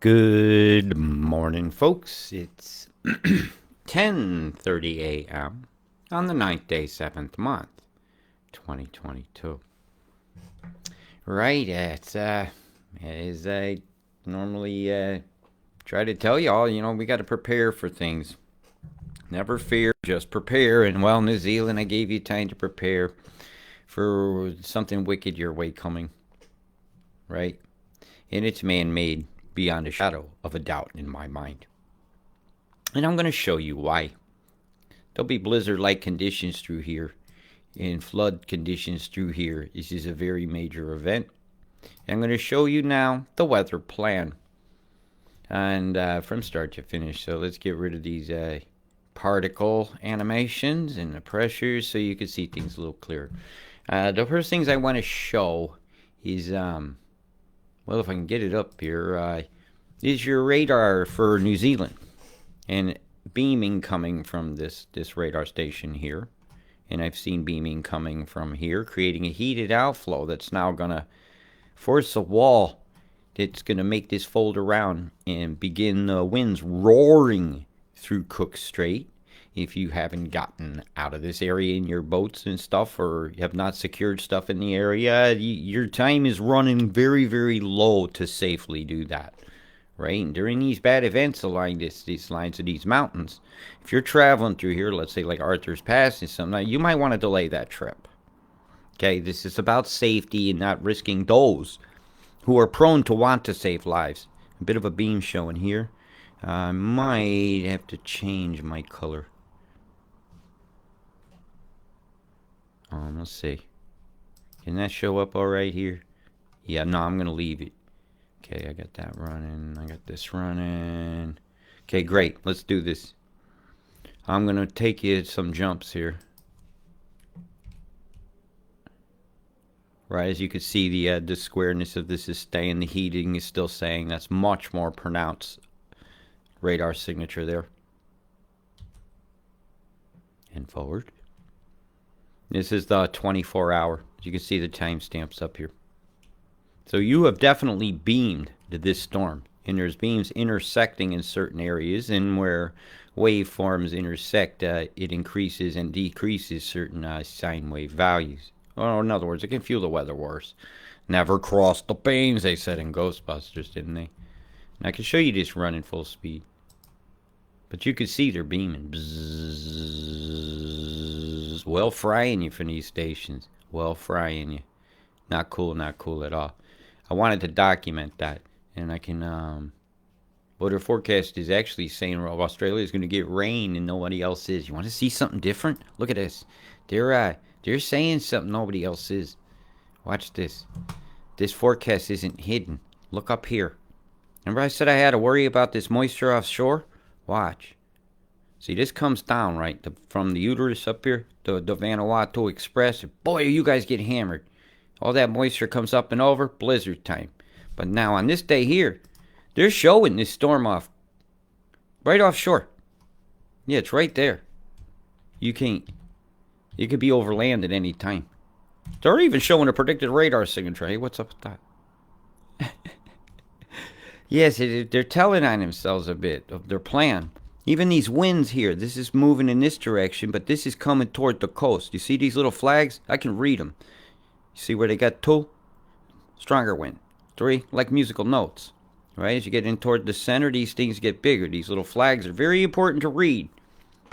Good morning, folks. It's 10:30 a.m. on the ninth day, 7th month, 2022. Right, as I normally try to tell y'all, we got to prepare for things. Never fear, just prepare. And well, New Zealand, I gave you time to prepare for something wicked your way coming, right? And it's man-made beyond a shadow of a doubt in my mind. And I'm going to show you why. There'll be blizzard-like conditions through here and flood conditions through here. This is a very major event. I'm going to show you now the weather plan. And from start to finish. So let's get rid of these particle animations and the pressures so you can see things a little clearer. The first things I want to show is, well, if I can get it up here, is your radar for New Zealand. And beaming coming from this radar station here. And I've seen beaming coming from here, creating a heated outflow that's now going to force a wall that's going to make this fold around and begin the winds roaring through Cook Strait. If you haven't gotten out of this area in your boats and stuff, or you have not secured stuff in the area, your time is running very, very low to safely do that. Right? And during these bad events along these lines of these mountains, if you're traveling through here, let's say like Arthur's Pass and something, you might want to delay that trip. Okay, this is about safety and not risking those who are prone to want to save lives. A bit of a beam showing here. I might have to change my color. Let's see. Can that show up all right here? Yeah, no, I'm going to leave it. Okay, I got that running. I got this running. Okay, great. Let's do this. I'm going to take you some jumps here. Right, as you can see, the squareness of this is staying. The heating is still staying. That's much more pronounced radar signature there. And forward. This is the 24-hour. You can see the timestamps up here. So you have definitely beamed to this storm. And there's beams intersecting in certain areas. And where waveforms intersect, it increases and decreases certain sine wave values. Or in other words, it can fuel the weather worse. Never cross the beams, they said in Ghostbusters, didn't they? And I can show you this running full speed. But you can see they're beaming. Bzzz. Well frying you from these stations. Well frying you. Not cool at all. I wanted to document that. And I can, well, their forecast is actually saying Australia is going to get rain and nobody else is. You want to see something different? Look at this. They're saying something nobody else is. Watch this. This forecast isn't hidden. Look up here. Remember I said I had to worry about this moisture offshore? Watch. See, this comes down, right, from the uterus up here, the Vanuatu Express. Boy, you guys get hammered. All that moisture comes up and over, blizzard time. But now on this day here, they're showing this storm off right offshore. Yeah, it's right there. You can't. It could be over land at any time. They're even showing a predicted radar signature. Hey, what's up with that? Yes, they're telling on themselves a bit of their plan. Even these winds here, this is moving in this direction, but this is coming toward the coast. You see these little flags? I can read them. You see where they got 2? Stronger wind. 3, like musical notes. Right? As you get in toward the center, these things get bigger. These little flags are very important to read.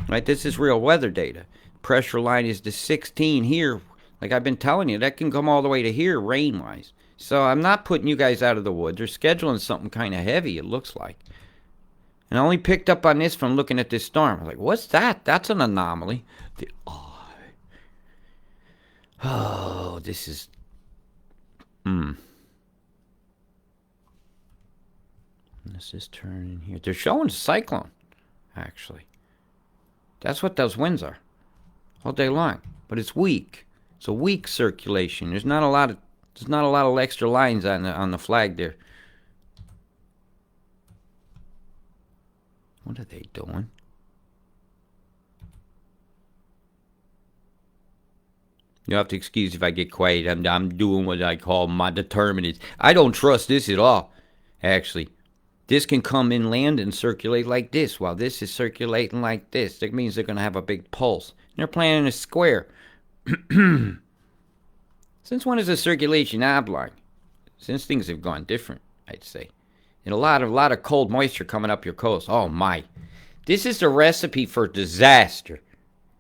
Right? This is real weather data. Pressure line is to 16 here. Like I've been telling you, that can come all the way to here rain-wise. So I'm not putting you guys out of the woods. They're scheduling something kind of heavy, it looks like. And I only picked up on this from looking at this storm. I was like, what's that? That's an anomaly. The eye. Oh, this is... This is turning here. They're showing a cyclone, actually. That's what those winds are. All day long. But it's weak. It's a weak circulation. There's not a lot of extra lines on the flag there. What are they doing? You'll have to excuse if I get quiet. I'm doing what I call my determinants. I don't trust this at all, actually. This can come inland and circulate like this, while this is circulating like this. That means they're going to have a big pulse. And they're planning a square. Since when is the circulation oblong? Since things have gone different, I'd say. And a lot of cold moisture coming up your coast. Oh my. This is the recipe for disaster.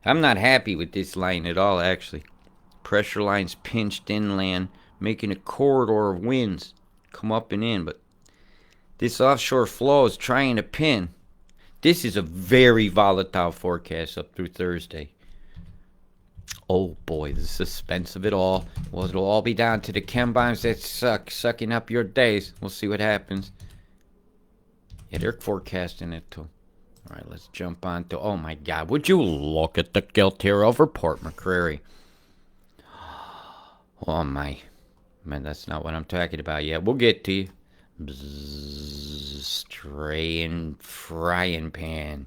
I'm not happy with this line at all, actually. Pressure lines pinched inland, making a corridor of winds come up and in, but this offshore flow is trying to pin. This is a very volatile forecast up through Thursday. Oh boy, the suspense of it all. Well, it'll all be down to the chem bombs that sucking up your days. We'll see what happens. Yeah, they're forecasting it too. All right, let's jump on to, oh my God, would you look at the gilt here over Port McCreary. Oh my, man, that's not what I'm talking about yet. We'll get to you. Bzzz, straying frying pan.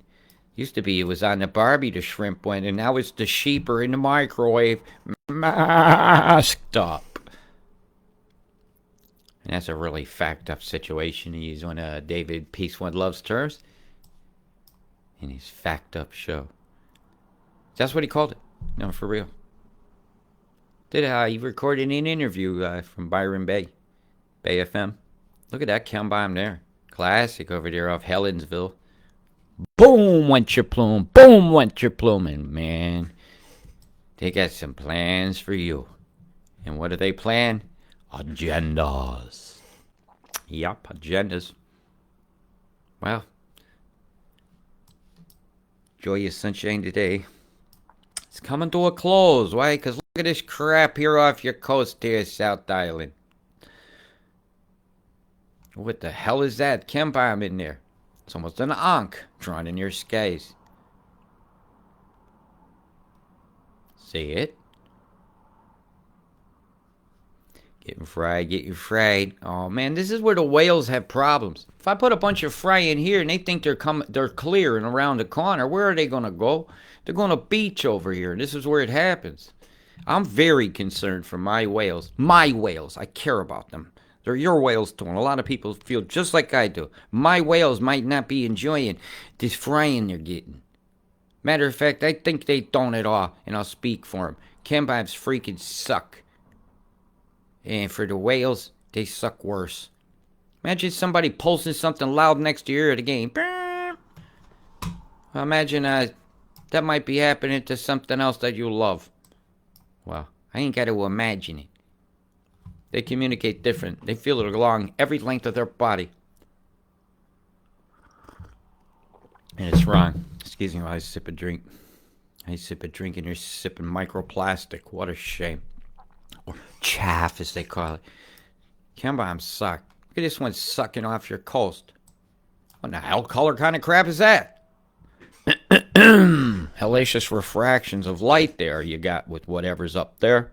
Used to be it was on the Barbie the shrimp went, and now it's the sheeper in the microwave, masked up. And that's a really fact up situation to use one of David Peace One Love's terms in his fact up show. That's what he called it. No, for real. He recorded an interview from Byron Bay FM. Look at that chem bomb there. Classic over there off Helensville. Boom went your plume. Boom went your plume. And man, they got some plans for you. And what do they plan? Agendas. Yup, agendas. Well, joyous sunshine today. It's coming to a close. Why? Because look at this crap here off your coast here, South Island. What the hell is that? Chem bomb in there. It's almost an ankh drawn in your skies. See it? Getting fried, getting fried. Oh man, this is where the whales have problems. If I put a bunch of fry in here and they think they're clear and around the corner, where are they gonna go? They're gonna beach over here, and this is where it happens. I'm very concerned for my whales. My whales, I care about them. They're your whales too, and a lot of people feel just like I do. My whales might not be enjoying this frying they're getting. Matter of fact, I think they don't at all, and I'll speak for them. Chem bombs freaking suck. And for the whales, they suck worse. Imagine somebody pulsing something loud next to your ear at a game. Imagine that might be happening to something else that you love. Well, I ain't got to imagine it. They communicate different. They feel it along every length of their body. And it's wrong. Excuse me while I sip a drink. I sip a drink and you're sipping microplastic. What a shame. Or chaff, as they call it. Chem bombs suck. Look at this one sucking off your coast. What the hell color kind of crap is that? Hellacious refractions of light there you got with whatever's up there.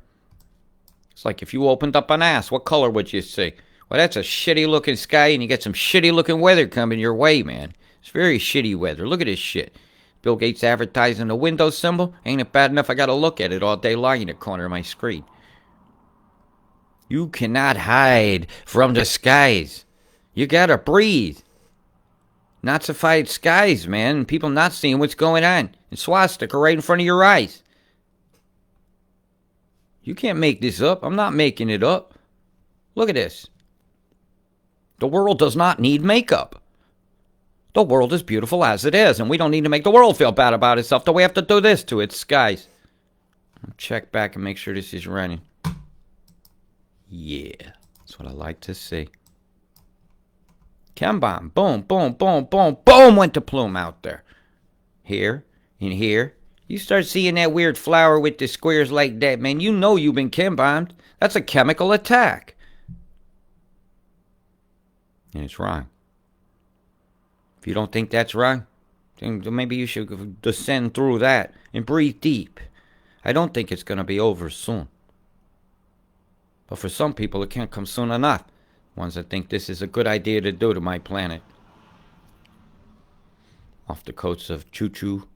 It's like if you opened up an ass, what color would you see? Well, that's a shitty looking sky and you get some shitty looking weather coming your way, man. It's very shitty weather. Look at this shit. Bill Gates advertising the Windows symbol. Ain't it bad enough I gotta look at it all day long in the corner of my screen. You cannot hide from the skies. You gotta breathe. Nazified skies, man. People not seeing what's going on. And swastika right in front of your eyes. You can't make this up. I'm not making it up. Look at this. The world does not need makeup. The world is beautiful as it is, and we don't need to make the world feel bad about itself. Do we have to do this to its skies? I'll check back and make sure this is running. Yeah, that's what I like to see. Chem bomb. Boom, boom, boom, boom, boom went to plume out there. Here, and here. You start seeing that weird flower with the squares like that, man, you know you've been chem bombed. That's a chemical attack. And it's wrong. If you don't think that's wrong, then maybe you should descend through that and breathe deep. I don't think it's going to be over soon. But for some people, it can't come soon enough. Ones that think this is a good idea to do to my planet. Off the coast of Choo Choo.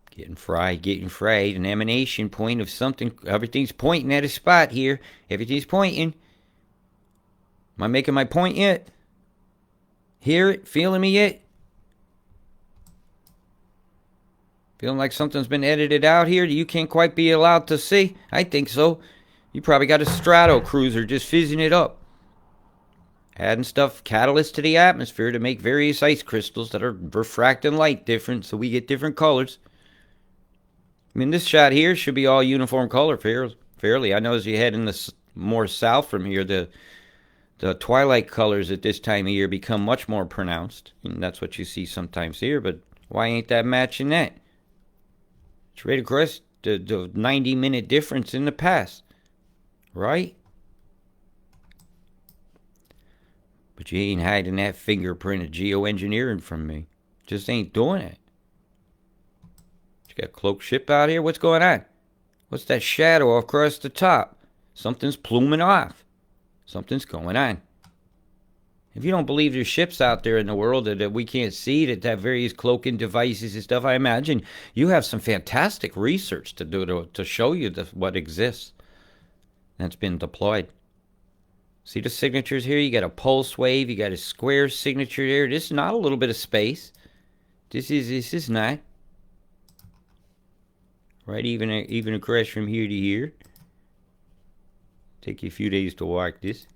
Getting fried. An emanation point of something. Everything's pointing at a spot here. Everything's pointing. Am I making my point yet? Hear it? Feeling me yet? Feeling like something's been edited out here that you can't quite be allowed to see? I think so. You probably got a Strato cruiser just fizzing it up. Adding stuff, catalyst to the atmosphere to make various ice crystals that are refracting light different so we get different colors. I mean, this shot here should be all uniform color fairly. I know as you head in the more south from here, the twilight colors at this time of year become much more pronounced. And that's what you see sometimes here, but why ain't that matching that? It's right across the 90-minute difference in the past, right? But you ain't hiding that fingerprint of geoengineering from me. Just ain't doing it. You got cloak ship out here? What's going on? What's that shadow across the top? Something's pluming off. Something's going on. If you don't believe there's ships out there in the world that we can't see, that have various cloaking devices and stuff, I imagine you have some fantastic research to do to show you what exists that's been deployed. See the signatures here? You got a pulse wave. You got a square signature there. This is not a little bit of space. This is not. Right, even across from here to here. Take you a few days to walk this.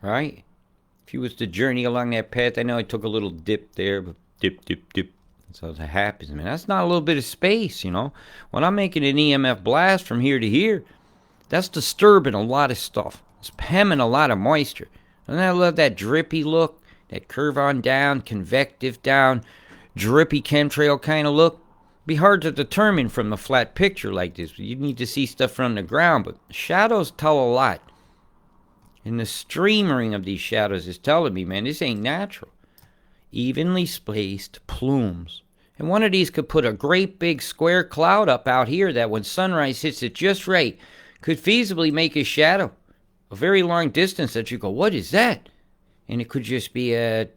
Right? If you was to journey along that path, I know I took a little dip there, but dip. That's how it happens, man. That's not a little bit of space, you know. When I'm making an EMF blast from here to here, that's disturbing a lot of stuff. It's hemming a lot of moisture. And I love that drippy look, that curve on down, convective down, drippy chemtrail kind of look. Be hard to determine from a flat picture like this. You need to see stuff from the ground, but shadows tell a lot. And the streamering of these shadows is telling me, man, this ain't natural. Evenly spaced plumes. And one of these could put a great big square cloud up out here that when sunrise hits it just right, could feasibly make a shadow. A very long distance that you go, what is that? And it could just be a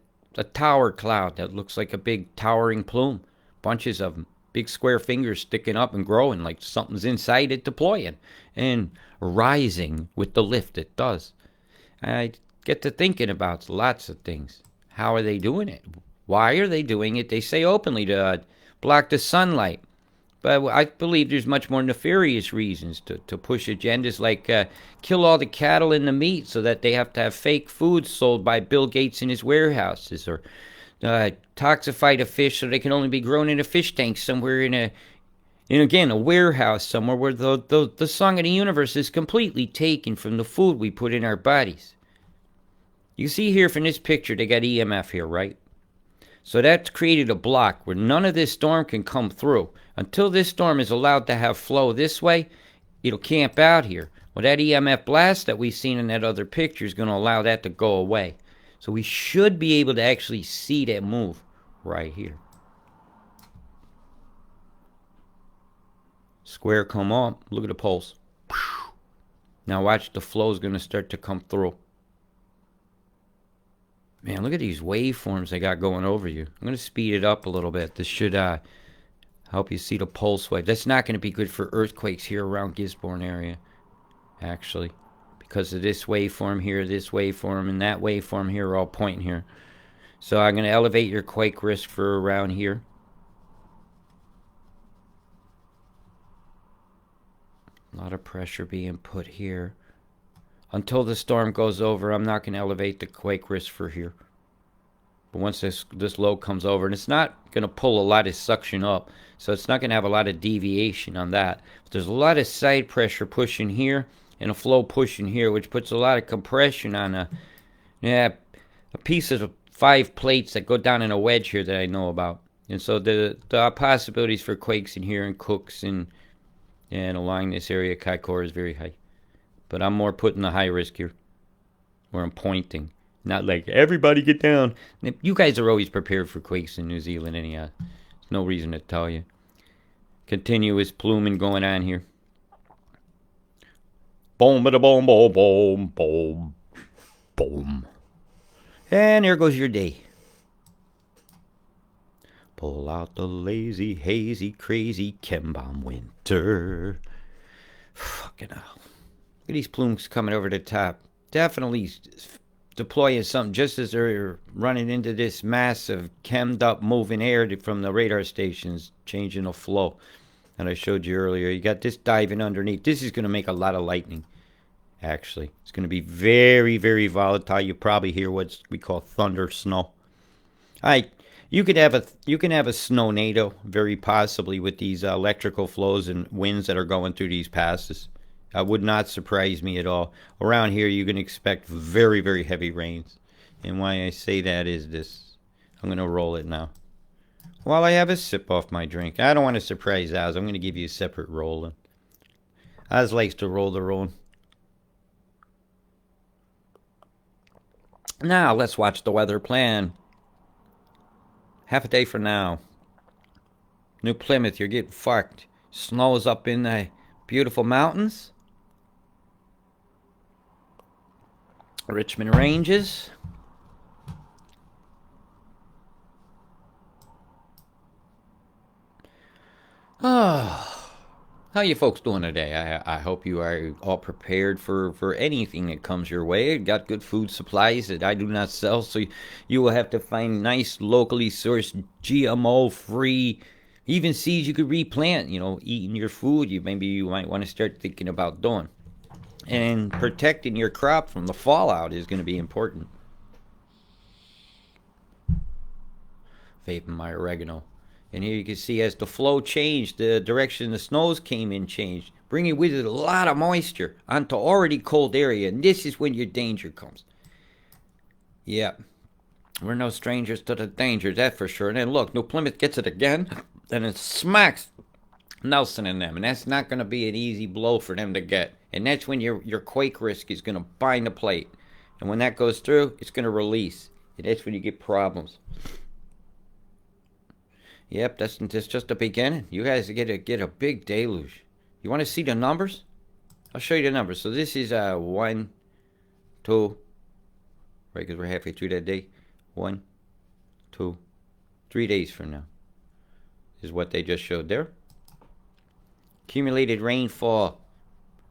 tower cloud that looks like a big towering plume. Bunches of them. Big square fingers sticking up and growing like something's inside it deploying. And rising with the lift it does. I get to thinking about lots of things. How are they doing it? Why are they doing it? They say openly to block the sunlight. But I believe there's much more nefarious reasons to push agendas like kill all the cattle and the meat so that they have to have fake food sold by Bill Gates in his warehouses, or toxify the fish so they can only be grown in a fish tank somewhere in a warehouse somewhere where the song of the universe is completely taken from the food we put in our bodies. You see here from this picture, they got EMF here, right? So that's created a block where none of this storm can come through. Until this storm is allowed to have flow this way, it'll camp out here. Well, that EMF blast that we've seen in that other picture is going to allow that to go away. So we should be able to actually see that move right here. Square come up. Look at the pulse. Now watch, the flow is going to start to come through. Man, look at these waveforms they got going over you. I'm going to speed it up a little bit. This should help you see the pulse wave. That's not going to be good for earthquakes here around Gisborne area, actually. Because of this waveform here, this waveform, and that waveform here are all pointing here. So I'm going to elevate your quake risk for around here. A lot of pressure being put here. Until the storm goes over, I'm not going to elevate the quake risk for here. But once this low comes over, and it's not going to pull a lot of suction up, so it's not going to have a lot of deviation on that. But there's a lot of side pressure pushing here, and a flow pushing here, which puts a lot of compression on a piece of 5 plates that go down in a wedge here that I know about. And so the possibilities for quakes in here and Cooks and along this area, Kaikoura is very high. But I'm more putting the high risk here, where I'm pointing. Not like, everybody get down. You guys are always prepared for quakes in New Zealand anyhow. There's no reason to tell you. Continuous pluming going on here. Boom, bada boom, boom, boom, boom, boom. And there goes your day. Pull out the lazy, hazy, crazy chem bomb winter. Fucking hell. Look at these plumes coming over the top. Definitely deploying something just as they're running into this mass of chemmed up moving air from the radar stations, changing the flow that I showed you earlier. You got this diving underneath. This is going to make a lot of lightning, actually. It's going to be very, very volatile. You probably hear what we call thunder snow. All right. You can have a snownado, very possibly, with these electrical flows and winds that are going through these passes. Would not surprise me at all. Around here, you can expect very, very heavy rains. And why I say that is this. I'm going to roll it now. While I have a sip off my drink. I don't want to surprise Oz. I'm going to give you a separate rolling. Oz likes to roll the roll. Now, let's watch the weather plan. Half a day from now. New Plymouth, you're getting fucked. Snow's up in the beautiful mountains. Richmond Ranges. Oh, how you folks doing today? I hope you are all prepared for anything that comes your way. Got good food supplies that I do not sell, so you will have to find nice, locally sourced, GMO-free, even seeds you could replant, eating your food. Maybe you might want to start thinking about doing. And protecting your crop from the fallout is going to be important. Vaping my oregano. And here you can see as the flow changed, the direction the snows came in changed, bringing with it a lot of moisture onto already cold area. And this is when your danger comes. Yep. We're no strangers to the danger, that's for sure. And then look, New Plymouth gets it again, and it smacks Nelson and them. And that's not going to be an easy blow for them to get. And that's when your quake risk is going to bind the plate. And when that goes through, it's going to release. And that's when you get problems. Yep, that's just the beginning. You guys get a big deluge. You want to see the numbers? I'll show you the numbers. So this is 1, 2, right? Because we're halfway through that day. 1, 2, 3 days from now is what they just showed there. Accumulated rainfall.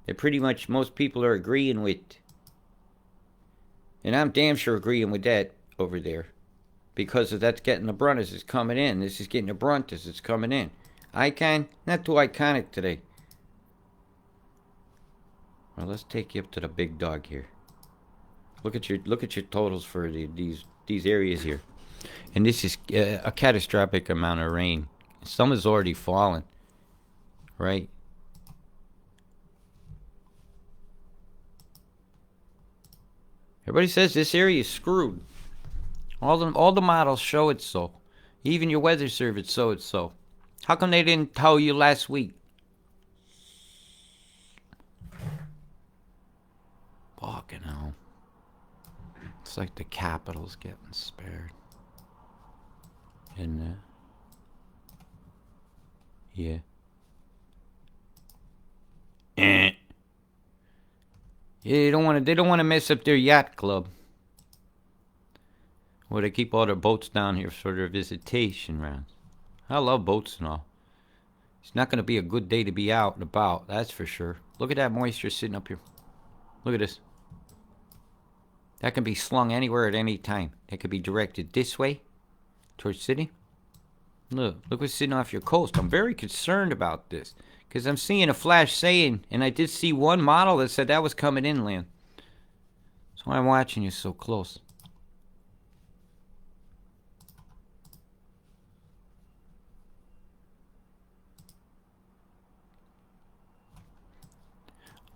That pretty much most people are agreeing with, and I'm damn sure agreeing with that over there. Because that's getting the brunt as it's coming in. This is getting the brunt as it's coming in. Icon, not too iconic today. Well, let's take you up to the big dog here. Look at your totals for these areas here, and this is a catastrophic amount of rain. Some has already fallen, right? Everybody says this area is screwed. All the models show it so. Even your weather service show it so. How come they didn't tell you last week? Fucking hell. It's like the Capitol's getting spared. Isn't it? Yeah. Yeah, they don't want to mess up their yacht club. Well, they keep all their boats down here for their visitation rounds. I love boats and all. It's not going to be a good day to be out and about, that's for sure. Look at that moisture sitting up here. Look at this. That can be slung anywhere at any time. It could be directed this way, towards city. Look what's sitting off your coast. I'm very concerned about this, because I'm seeing a flash saying, and I did see one model that said that was coming inland. That's why I'm watching you so close.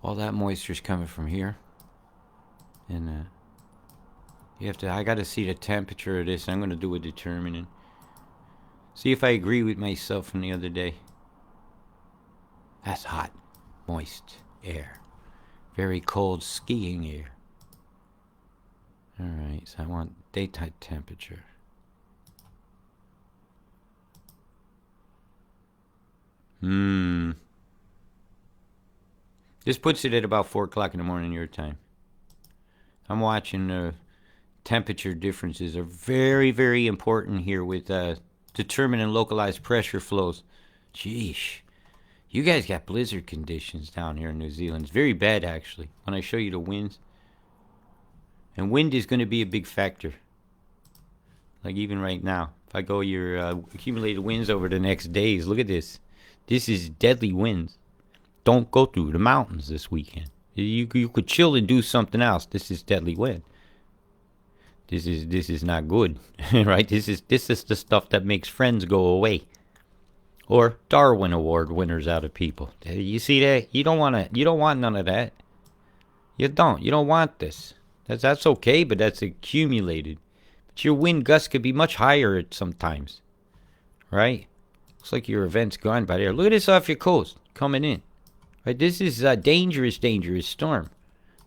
All that moisture's coming from here. And I gotta see the temperature of this. I'm gonna do a determining. See if I agree with myself from the other day. That's hot, moist air. Very cold skiing air. Alright, so I want daytime temperature. This puts it at about 4 o'clock in the morning your time. I'm watching the temperature differences are very, very important here with determining localized pressure flows. Jeesh. You guys got blizzard conditions down here in New Zealand. It's very bad, actually, when I show you the winds. And wind is going to be a big factor. Like even right now. If I go your accumulated winds over the next days, look at this. This is deadly winds. Don't go through the mountains this weekend. You could chill and do something else. This is deadly wind. This is not good, right? This is the stuff that makes friends go away, or Darwin Award winners out of people. You see that? You don't want none of that. You don't want this. That's okay, but that's accumulated. But your wind gusts could be much higher at sometimes, right? Looks like your event's gone by there. Look at this off your coast coming in. Right, this is a dangerous storm.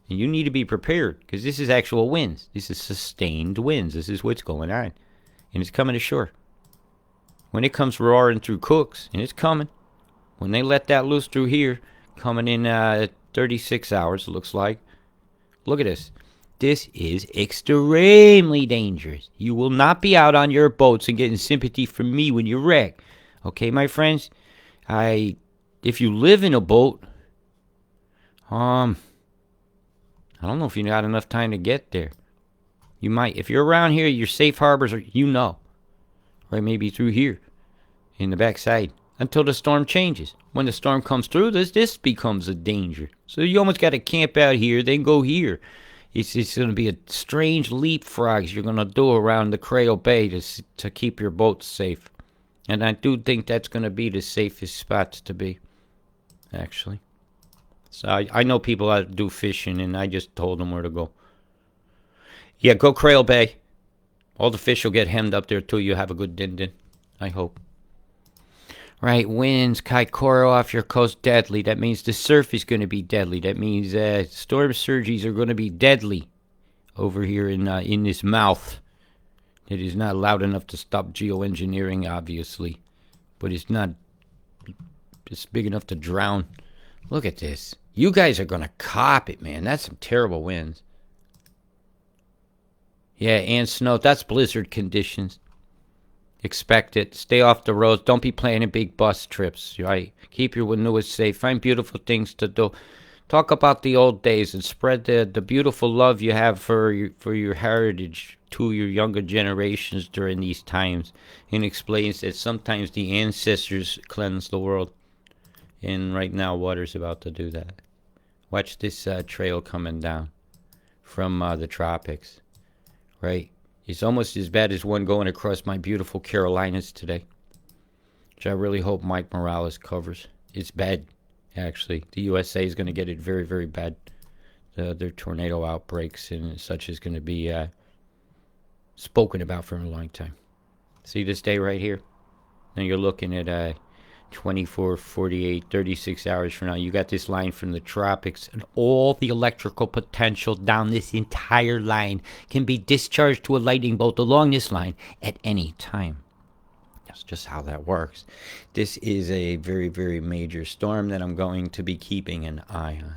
And you need to be prepared, because this is actual winds. This is sustained winds. This is what's going on. And it's coming ashore. When it comes roaring through Cooks, and it's coming. When they let that loose through here, coming in 36 hours, it looks like. Look at this. This is extremely dangerous. You will not be out on your boats and getting sympathy from me when you wreck. Okay, my friends? If you live in a boat, I don't know if you got enough time to get there. You might. If you're around here, your safe harbors are, right, maybe through here, in the backside, until the storm changes. When the storm comes through, this becomes a danger. So you almost got to camp out here, then go here. It's going to be a strange leapfrogs you're going to do around the Crail Bay to keep your boat safe. And I do think that's going to be the safest spots to be, actually. So I know people that do fishing, and I just told them where to go. Yeah, go Crail Bay. All the fish will get hemmed up there too. You have a good din-din, I hope. Right, winds, Kaikoura off your coast, deadly. That means the surf is going to be deadly. That means storm surges are going to be deadly over here in this mouth. It is not loud enough to stop geoengineering, obviously. But it's big enough to drown. Look at this. You guys are going to cop it, man. That's some terrible winds. Yeah, and snow. That's blizzard conditions. Expect it. Stay off the roads. Don't be planning big bus trips, right? Keep your newest safe. Find beautiful things to do. Talk about the old days and spread the beautiful love you have for your heritage to your younger generations during these times. And explains that sometimes the ancestors cleanse the world. And right now, water's about to do that. Watch this trail coming down from the tropics, right? It's almost as bad as one going across my beautiful Carolinas today, which I really hope Mike Morales covers. It's bad, actually. The USA is going to get it very, very bad. Their tornado outbreaks and such is going to be spoken about for a long time. See this day right here? Now you're looking at 24, 48, 36 hours from now. You got this line from the tropics, and all the electrical potential down this entire line can be discharged to a lightning bolt along this line at any time. That's just how that works. This is a very, very major storm that I'm going to be keeping an eye on.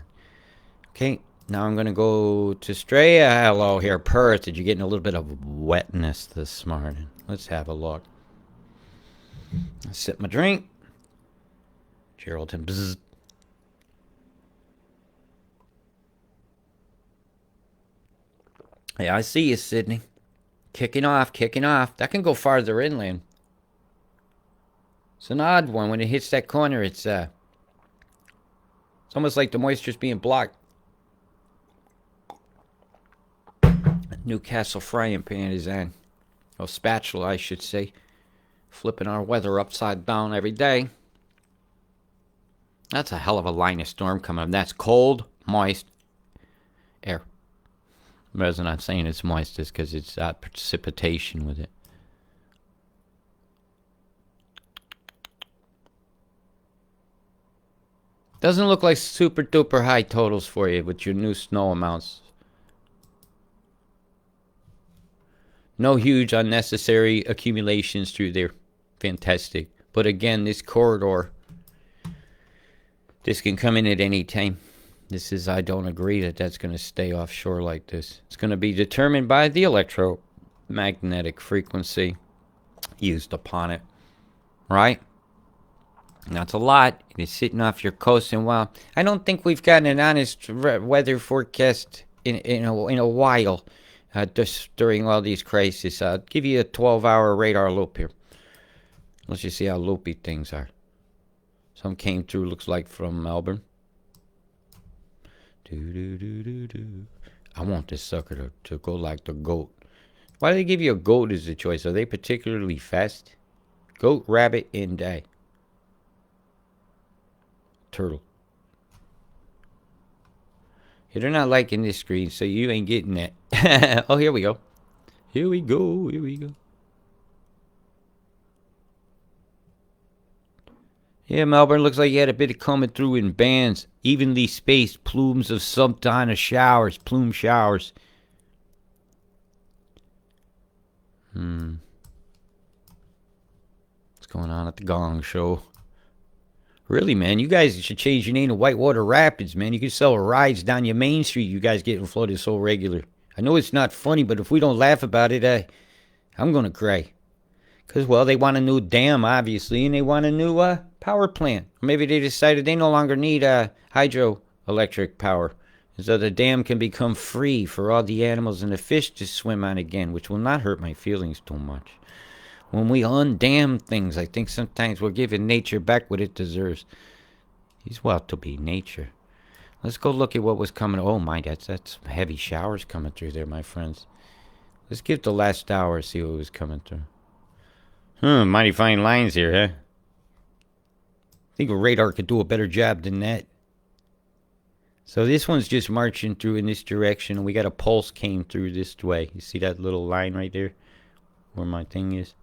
Okay, now I'm going to go to Australia. Hello here, Perth. Did you get a little bit of wetness this morning? Let's have a look. I'll sip my drink. Geraldton. Bzzz. Hey, I see you, Sydney. Kicking off. That can go farther inland. It's an odd one. When it hits that corner, it's almost like the moisture's being blocked. Newcastle frying pan is on. Or spatula, I should say. Flipping our weather upside down every day. That's a hell of a line of storm coming up. That's cold, moist air. The reason I'm saying it's moist is because it's precipitation with it. Doesn't look like super duper high totals for you with your new snow amounts. No huge unnecessary accumulations through there. Fantastic. But again, this corridor, this can come in at any time. I don't agree that that's going to stay offshore like this. It's going to be determined by the electromagnetic frequency used upon it. Right? That's a lot. It's sitting off your coast, and well, I don't think we've gotten an honest weather forecast in a while. Just during all these crises, I'll give you a 12-hour radar loop here. Let's just see how loopy things are. Some came through, looks like from Melbourne. I want this sucker to go like the goat. Why do they give you a goat as a choice? Are they particularly fast? Goat, rabbit, and turtle. Yeah, they're not liking this screen, so you ain't getting that. Oh, here we go. Here we go. Here we go. Yeah, Melbourne looks like you had a bit of coming through in bands. Evenly spaced plumes of some kind of showers. Plume showers. What's going on at the Gong Show? Really, man, you guys should change your name to Whitewater Rapids, man. You can sell rides down your main street. You guys getting flooded so regular. I know it's not funny, but if we don't laugh about it, I'm gonna cry. Because, well, they want a new dam, obviously, and they want a new power plant. Or maybe they decided they no longer need hydroelectric power. So the dam can become free for all the animals and the fish to swim on again, which will not hurt my feelings too much. When we undam things, I think sometimes we're giving nature back what it deserves. He's well to be nature. Let's go look at what was coming. Oh my, that's heavy showers coming through there, my friends. Let's give the last hour, see what was coming through. Mighty fine lines here, huh? I think a radar could do a better job than that. So this one's just marching through in this direction, and we got a pulse came through this way. You see that little line right there? Where my thing is?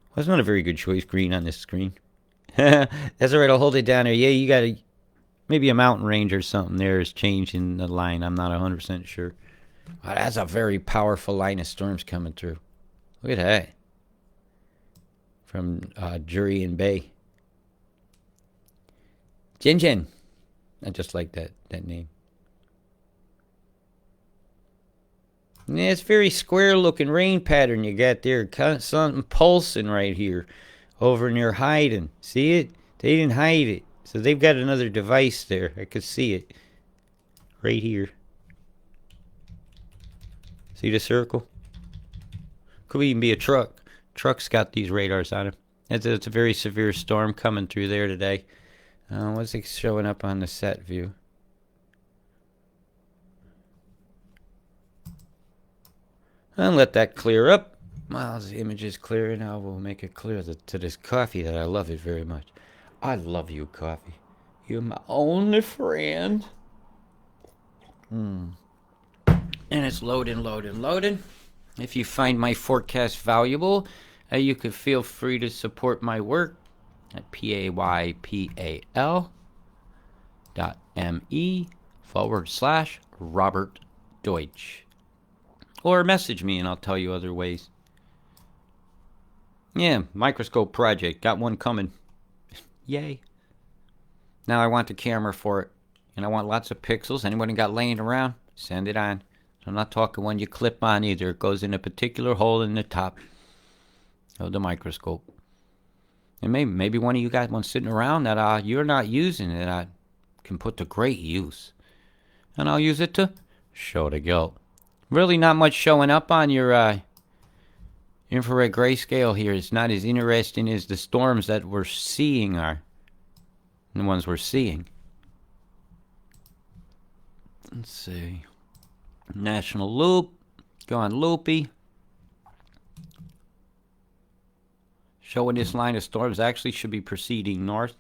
Well, that's not a very good choice, green on this screen. That's alright, I'll hold it down there. Yeah, you got maybe a mountain range or something there is changing the line. I'm not 100% sure. Wow, that's a very powerful line of storms coming through. Look at that. From Jurien Bay. Jin. I just like that name. Yeah, it's very square looking rain pattern you got there. Something pulsing right here over near Hayden. See it? They didn't hide it. So they've got another device there. I could see it. Right here. See the circle? Could even be a truck. Truck's got these radars on it. It's a very severe storm coming through there today. What's it showing up on the set view? I'll let that clear up. Well, the image is clear, and I will make it clear to this coffee that I love it very much. I love you, coffee. You're my only friend. And it's loading. If you find my forecast valuable, you could feel free to support my work at paypal.me/Robert Deutsch. Or message me and I'll tell you other ways. Yeah, microscope project. Got one coming. Yay. Now I want the camera for it. And I want lots of pixels. Anyone got laying around? Send it on. I'm not talking one you clip on either. It goes in a particular hole in the top of the microscope. And maybe one of you got one sitting around that you're not using that I can put to great use. And I'll use it to show the guilt. Really not much showing up on your infrared grayscale here. It's not as interesting as the storms that we're seeing are. The ones we're seeing. Let's see. National loop. Go on loopy. Showing this line of storms actually should be proceeding north.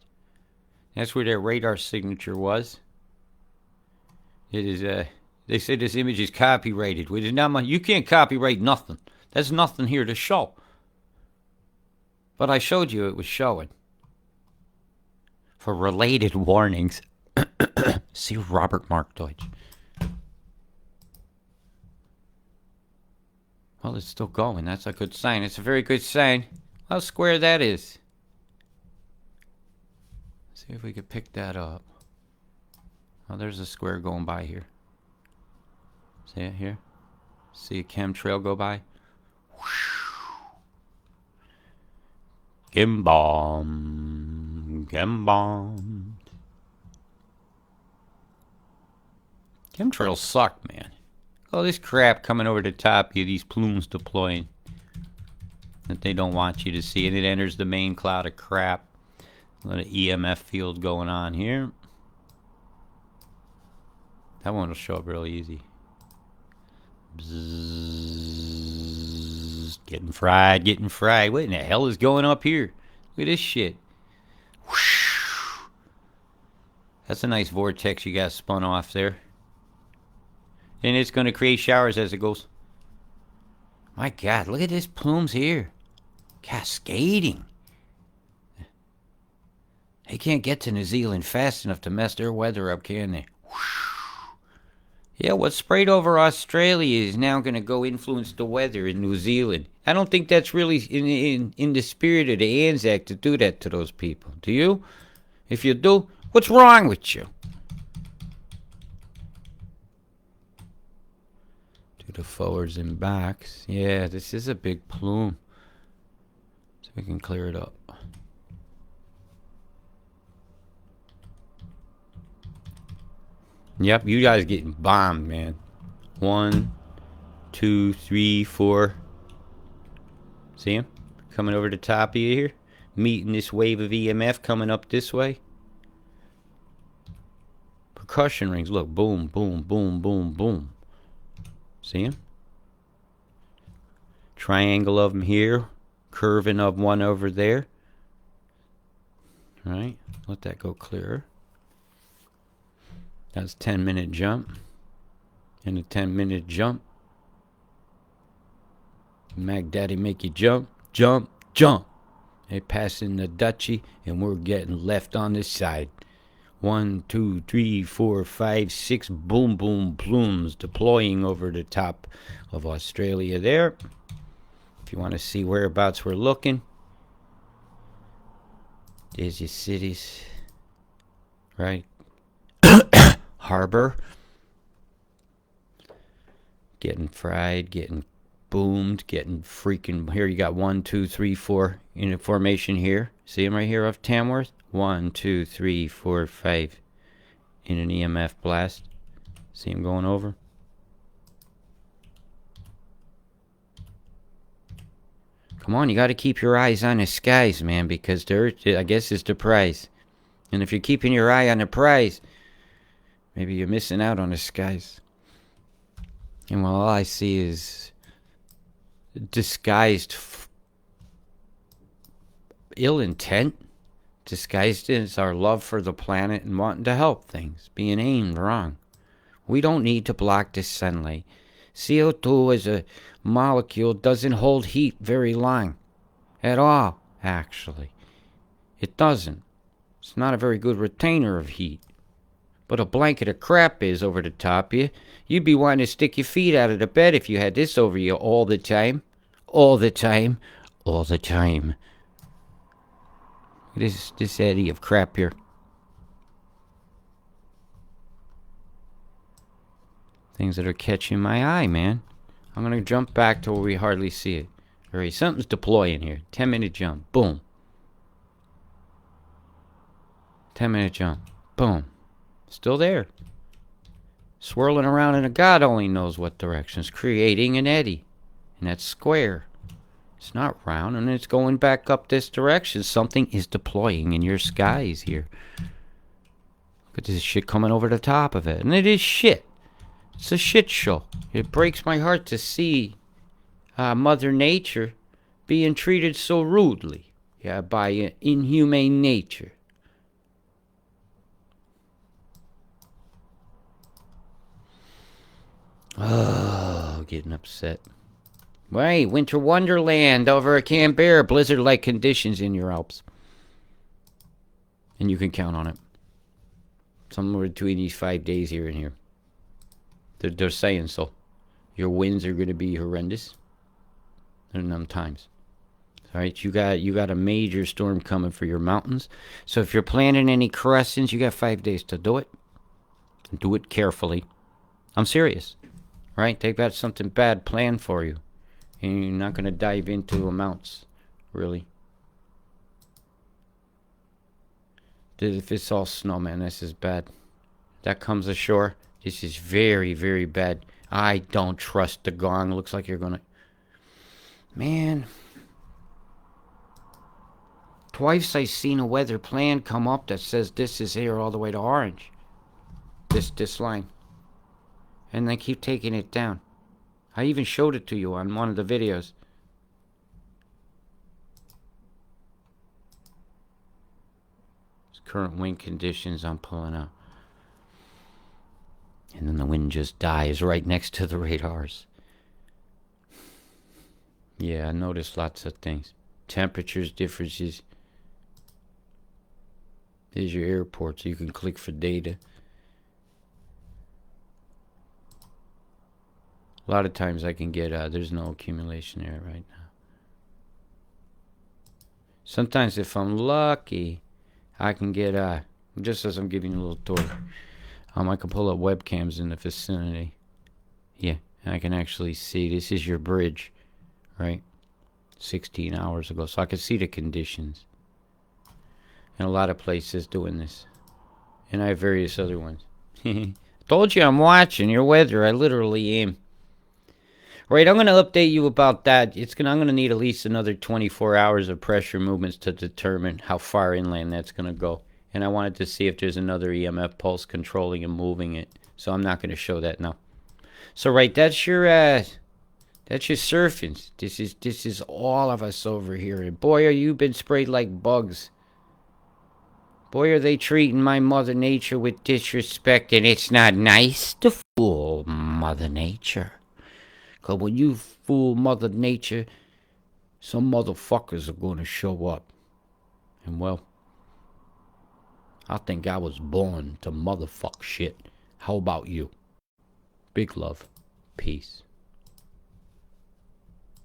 That's where their radar signature was. It is they say this image is copyrighted. Which is not you can't copyright nothing. There's nothing here to show. But I showed you it was showing. For related warnings, see Robert Mark Deutsch. Well, it's still going. That's a good sign. It's a very good sign. How square that is. See if we could pick that up. Oh, there's a square going by here. See it here? See a chemtrail go by? Getting bombed. Getting bombed. Chemtrails suck, man. All this crap coming over the top of you, these plumes deploying that they don't want you to see, and it enters the main cloud of crap. A lot of EMF field going on here. That one will show up real easy. Bzzz, getting fried, getting fried. What in the hell is going up here? Look at this shit. Whoosh. That's a nice vortex you got spun off there. And it's going to create showers as it goes. My God, look at this plumes here. Cascading. They can't get to New Zealand fast enough to mess their weather up, can they? Yeah, what sprayed over Australia is now going to go influence the weather in New Zealand. I don't think that's really in the spirit of the Anzac to do that to those people. Do you? If you do, what's wrong with you? Do the forwards and backs. Yeah, this is a big plume. So we can clear it up. Yep, you guys getting bombed, man. 1, 2, 3, 4. See him? Coming over the top of you here. Meeting this wave of EMF coming up this way. Percussion rings. Look, boom, boom, boom, boom, boom. See him? Triangle of them here. Curving of one over there. All right, let that go clearer. That's 10-minute jump. And a 10-minute jump. Mac Daddy make you jump, jump, jump. They passing the Dutchie, and we're getting left on this side. 1, 2, 3, 4, 5, 6 boom, boom plumes deploying over the top of Australia there. If you want to see whereabouts we're looking, there's your cities, right? Harbor. Getting fried, getting boomed, getting freaking. Here you got 1, 2, 3, 4 in a formation here. See them right here off Tamworth? 1, 2, 3, 4, 5 in an EMF blast. See them going over? Come on, you got to keep your eyes on the skies, man, because they're, I guess, is the prize. And if you're keeping your eye on the prize, maybe you're missing out on the skies. And well, all I see is disguised ill intent. Disguised as our love for the planet and wanting to help things. Being aimed wrong. We don't need to block the sunlight. CO2 as a molecule doesn't hold heat very long. At all, actually. It doesn't. It's not a very good retainer of heat. But a blanket of crap is over the top of you. You'd be wanting to stick your feet out of the bed if you had this over you all the time. All the time. All the time. This eddy of crap here. Things that are catching my eye, man. I'm going to jump back to where we hardly see it. Alright, something's deploying here. 10-minute jump. Boom. 10-minute jump. Boom. Still there. Swirling around in a God only knows what directions. Creating an eddy. And that's square. It's not round, and it's going back up this direction. Something is deploying in your skies here. Look at this shit coming over the top of it. And it is shit. It's a shit show. It breaks my heart to see Mother Nature being treated so rudely. Yeah, by inhumane nature. Oh, getting upset. Right, Winter Wonderland over at Canberra. Blizzard-like conditions in your Alps. And you can count on it. Somewhere between these 5 days here and here. They're saying so. Your winds are going to be horrendous. In them times. Alright, you got a major storm coming for your mountains. So if you're planning any crossings, you got 5 days to do it. Do it carefully. I'm serious. Right? They've got something bad planned for you. And you're not going to dive into amounts, really. If it's all snow, man, this is bad. That comes ashore. This is very, very bad. I don't trust the gong. Looks like you're gonna... Man. Twice I seen a weather plan come up that says this is here all the way to orange. This line. And they keep taking it down. I even showed it to you on one of the videos. Current wind conditions I'm pulling out. And then the wind just dies right next to the radars. Yeah, I noticed lots of things. Temperatures differences. There's your airport, so you can click for data. A lot of times I can get, there's no accumulation there right now. Sometimes if I'm lucky, I can get, just as I'm giving you a little tour, I can pull up webcams in the vicinity. Yeah, and I can actually see, this is your bridge, right? 16 hours ago, so I can see the conditions. And a lot of places doing this. And I have various other ones. Told you I'm watching your weather, I literally am. Right, I'm going to update you about that. I'm going to need at least another 24 hours of pressure movements to determine how far inland that's going to go. And I wanted to see if there's another EMF pulse controlling and moving it. So I'm not going to show that now. So right, that's your surfing. This is all of us over here. And boy, are you been sprayed like bugs. Boy, are they treating my Mother Nature with disrespect. And it's not nice to fool Mother Nature. Because when you fool Mother Nature, some motherfuckers are going to show up. And well, I think I was born to motherfuck shit. How about you? Big love. Peace.